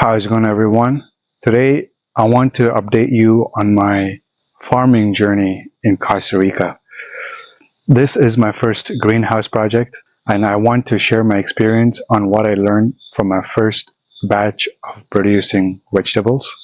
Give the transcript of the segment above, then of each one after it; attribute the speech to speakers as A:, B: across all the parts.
A: How's it going, everyone? Today, I want to update you on my farming journey in Costa Rica. This is my first greenhouse project, and I want to share my experience on what I learned from my first batch of producing vegetables.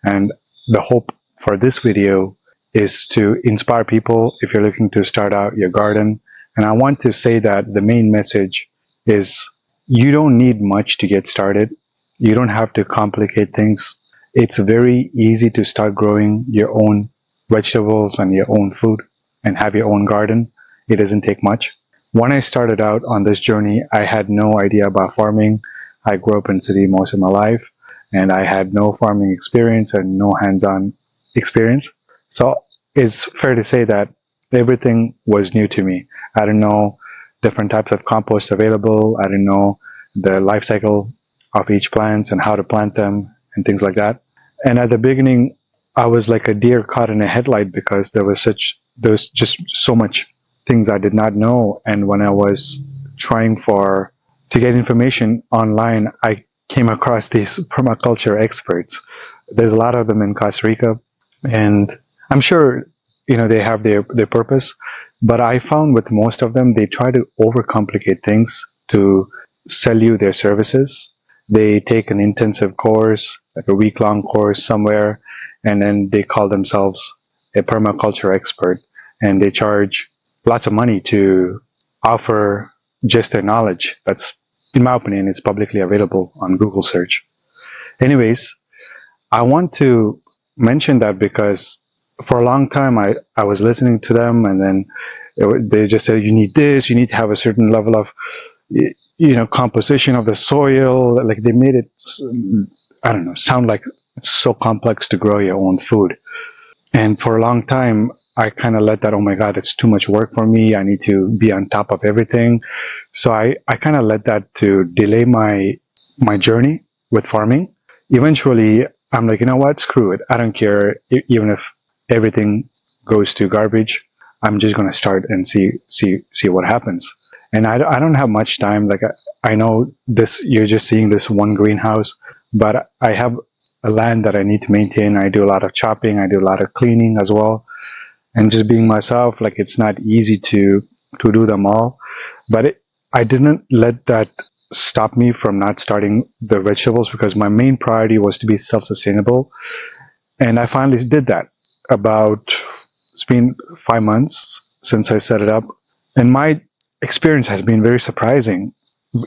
A: And the hope for this video is to inspire people if you're looking to start out your garden. And I want to say that the main message is you don't need much to get started. You don't have to complicate things. It's very easy to start growing your own vegetables and your own food and have your own garden. It doesn't take much. When I started out on this journey, I had no idea about farming. I grew up in the city most of my life, and I had no farming experience and no hands-on experience. So it's fair to say that everything was new to me. I didn't know different types of compost available. I didn't know the life cycle of each plant and how to plant them and things like that. And at the beginning, I was like a deer caught in a headlight because there was just so much things I did not know. And when I was trying to get information online, I came across these permaculture experts. There's a lot of them in Costa Rica, and I'm sure they have their purpose, but I found with most of them they try to overcomplicate things to sell you their services. They take an intensive course, like a week-long course somewhere, and then they call themselves a permaculture expert, and they charge lots of money to offer just their knowledge. That's, in my opinion, it's publicly available on Google search. Anyways, I want to mention that because for a long time I was listening to them, and then they just said, you need this, you need to have a certain level of composition of the soil. Like they made it, I don't know, sound like it's so complex to grow your own food. And for a long time, I kind of let that, oh my God, it's too much work for me. I need to be on top of everything. So I kind of let that to delay my journey with farming. Eventually, I'm like, you know what, screw it. I don't care. Even if everything goes to garbage, I'm just going to start and see what happens. And I don't have much time. Like I know this, you're just seeing this one greenhouse, but I have a land that I need to maintain. I do a lot of chopping. I do a lot of cleaning as well. And just being myself, like it's not easy to do them all. But I didn't let that stop me from not starting the vegetables because my main priority was to be self-sustainable. And I finally did that. It's been 5 months since I set it up. And my experience has been very surprising.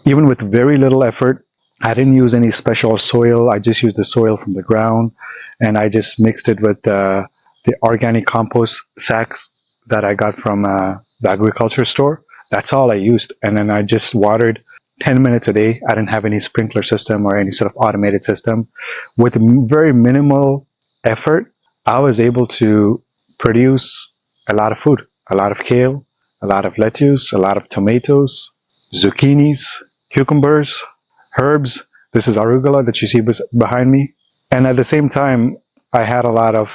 A: Even with very little effort, I didn't use any special soil. I just used the soil from the ground, and I just mixed it with the organic compost sacks that I got from the agriculture store. That's all I used. And then I just watered 10 minutes a day. I didn't have any sprinkler system or any sort of automated system. With very minimal effort, I was able to produce a lot of food, a lot of kale, a lot of lettuce, a lot of tomatoes, zucchinis, cucumbers, herbs. This is arugula that you see behind me. And at the same time, I had a lot of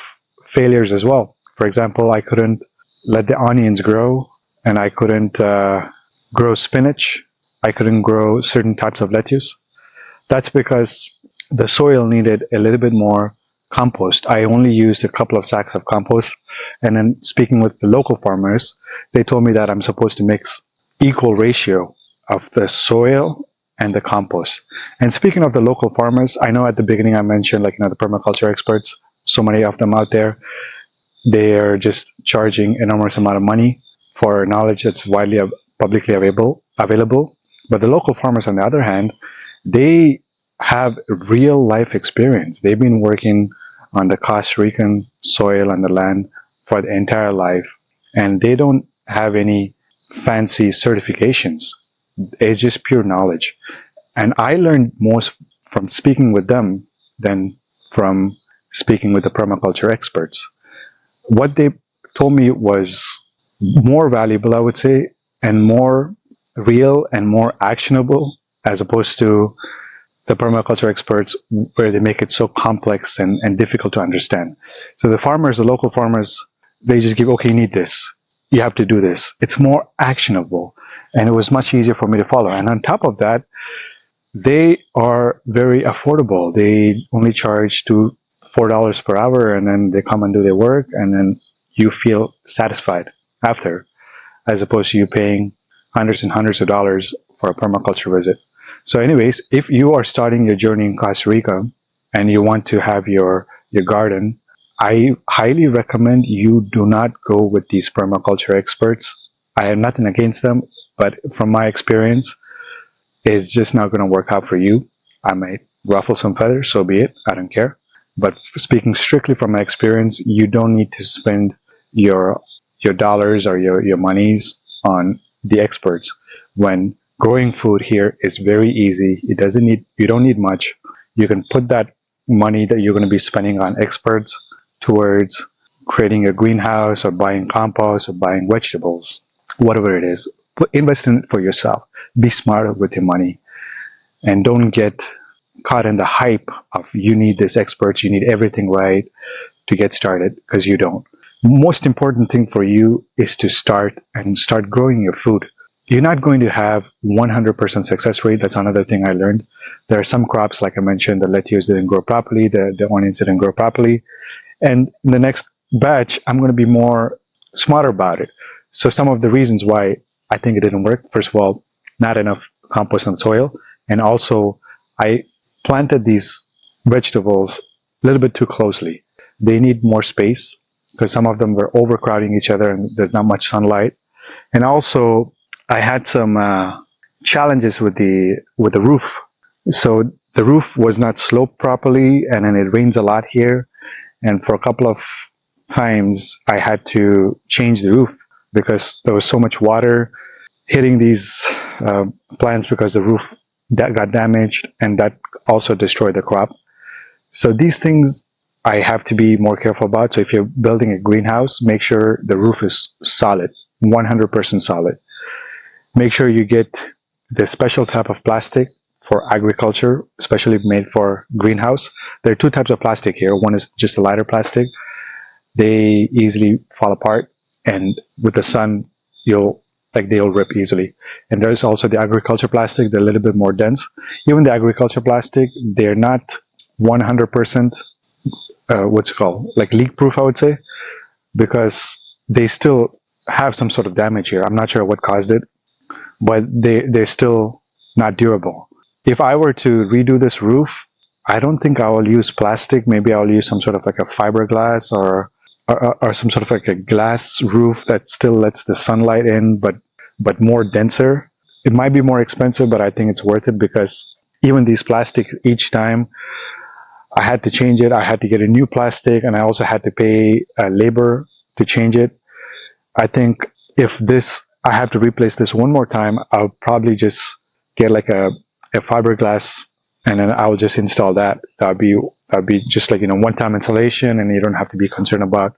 A: failures as well. For example, I couldn't let the onions grow, and I couldn't grow spinach. I couldn't grow certain types of lettuce. That's because the soil needed a little bit more compost. I only used a couple of sacks of compost. And then speaking with the local farmers, they told me that I'm supposed to mix equal ratio of the soil and the compost. And speaking of the local farmers, I know at the beginning I mentioned the permaculture experts, so many of them out there, they're just charging enormous amount of money for knowledge that's widely publicly available. But the local farmers, on the other hand, they have real life experience. They've been working on the Costa Rican soil and the land for the entire life, and they don't have any fancy certifications. It's just pure knowledge. And I learned most from speaking with them than from speaking with the permaculture experts. What they told me was more valuable, I would say, and more real and more actionable, as opposed to the permaculture experts where they make it so complex and difficult to understand. So the local farmers, they just give, okay, you need this. You have to do this. It's more actionable. And it was much easier for me to follow. And on top of that, they are very affordable. They only charge $4 per hour, and then they come and do their work, and then you feel satisfied after, as opposed to you paying hundreds and hundreds of dollars for a permaculture visit. So, anyways, if you are starting your journey in Costa Rica and you want to have your garden, I highly recommend you do not go with these permaculture experts. I have nothing against them, but from my experience, it's just not going to work out for you. I might ruffle some feathers, so be it. I don't care. But speaking strictly from my experience, you don't need to spend your your dollars or your monies on the experts when growing food here is very easy. It doesn't need you don't need much. You can put that money that you're going to be spending on experts towards creating a greenhouse or buying compost or buying vegetables, whatever it is. Invest in it for yourself. Be smarter with your money and don't get caught in the hype of you need this experts, you need everything right to get started, because you don't. Most important thing for you is to start growing your food. You're not going to have 100% success rate. That's another thing I learned. There are some crops, like I mentioned, the lettuce didn't grow properly, the onions didn't grow properly, and in the next batch I'm going to be more smarter about it. So some of the reasons why I think it didn't work, first of all, not enough compost and soil, and also I planted these vegetables a little bit too closely. They need more space because some of them were overcrowding each other and there's not much sunlight. And also I had some challenges with the roof. So the roof was not sloped properly, and then it rains a lot here, and for a couple of times I had to change the roof because there was so much water hitting these plants because the roof that got damaged, and that also destroyed the crop. So these things I have to be more careful about. So if you're building a greenhouse, make sure the roof is solid, 100% solid. Make sure you get the special type of plastic for agriculture, especially made for greenhouse. There are two types of plastic here. One is just a lighter plastic. They easily fall apart, and with the sun, they'll rip easily. And there's also the agriculture plastic. They're a little bit more dense. Even the agriculture plastic, they're not 100% what's it called, like leak proof, I would say, because they still have some sort of damage here. I'm not sure what caused it, but they're still not durable. If I were to redo this roof, I don't think I will use plastic. Maybe I'll use some sort of like a fiberglass or some sort of like a glass roof that still lets the sunlight in, but more denser. It might be more expensive, but I think it's worth it because even these plastics, each time I had to change it, I had to get a new plastic, and I also had to pay labor to change it. I think if this, I have to replace this one more time, I'll probably just get like a fiberglass, and then I'll just install that. That'd be just like, one-time installation, and you don't have to be concerned about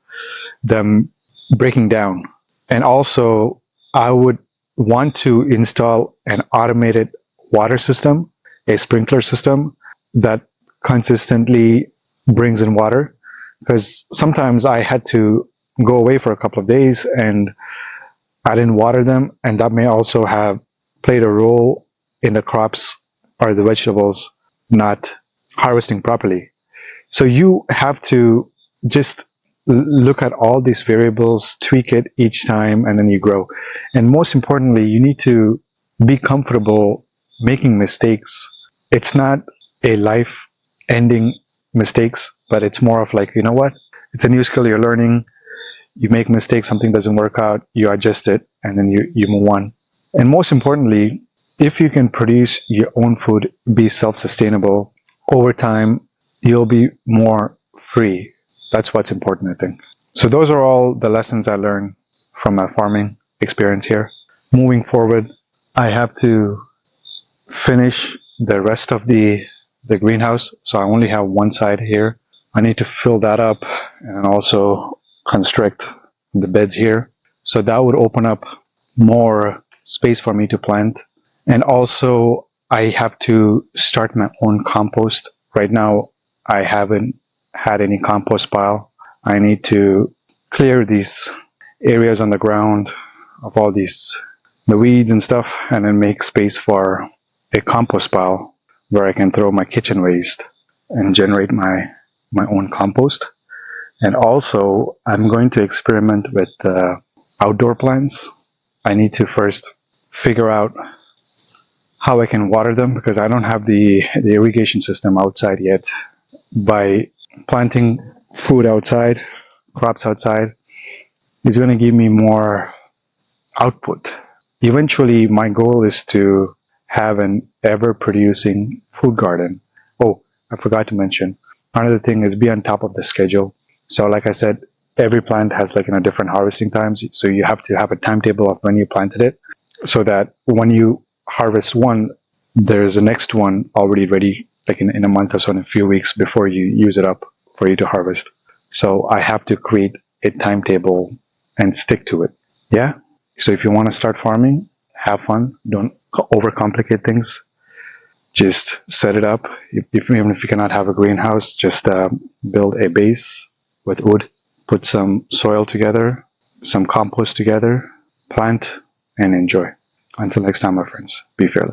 A: them breaking down. And also, I would want to install an automated water system, a sprinkler system that consistently brings in water, because sometimes I had to go away for a couple of days and I didn't water them, and that may also have played a role in the crops or the vegetables not harvesting properly. So you have to just look at all these variables, tweak it each time, and then you grow. And most importantly, you need to be comfortable making mistakes. It's not a life ending mistakes, but it's more of like, you know what? It's a new skill you're learning. You make mistakes, something doesn't work out, you adjust it, and then you move on. And most importantly, if you can produce your own food, be self-sustainable, over time, you'll be more free. That's what's important, I think. So those are all the lessons I learned from my farming experience here. Moving forward, I have to finish the rest of the greenhouse. So I only have one side here. I need to fill that up and also construct the beds here. So that would open up more space for me to plant. And also I have to start my own compost. Right now, I haven't had any compost pile. I need to clear these areas on the ground of all the weeds and stuff, and then make space for a compost pile. where I can throw my kitchen waste and generate my own compost. And also, I'm going to experiment with outdoor plants. I need to first figure out how I can water them because I don't have the irrigation system outside yet. By planting food outside, crops outside, it's going to give me more output. Eventually, my goal is to have an ever-producing food garden. Oh, I forgot to mention, another thing is be on top of the schedule. So like I said, every plant has like different harvesting times. So you have to have a timetable of when you planted it so that when you harvest one, there's a next one already ready, like in a month or so, in a few weeks before you use it up for you to harvest. So I have to create a timetable and stick to it. Yeah. So if you want to start farming, have fun. Don't overcomplicate things. Just set it up. Even if you cannot have a greenhouse, just build a base with wood, put some soil together, some compost together, plant, and enjoy. Until next time, my friends, be fearless.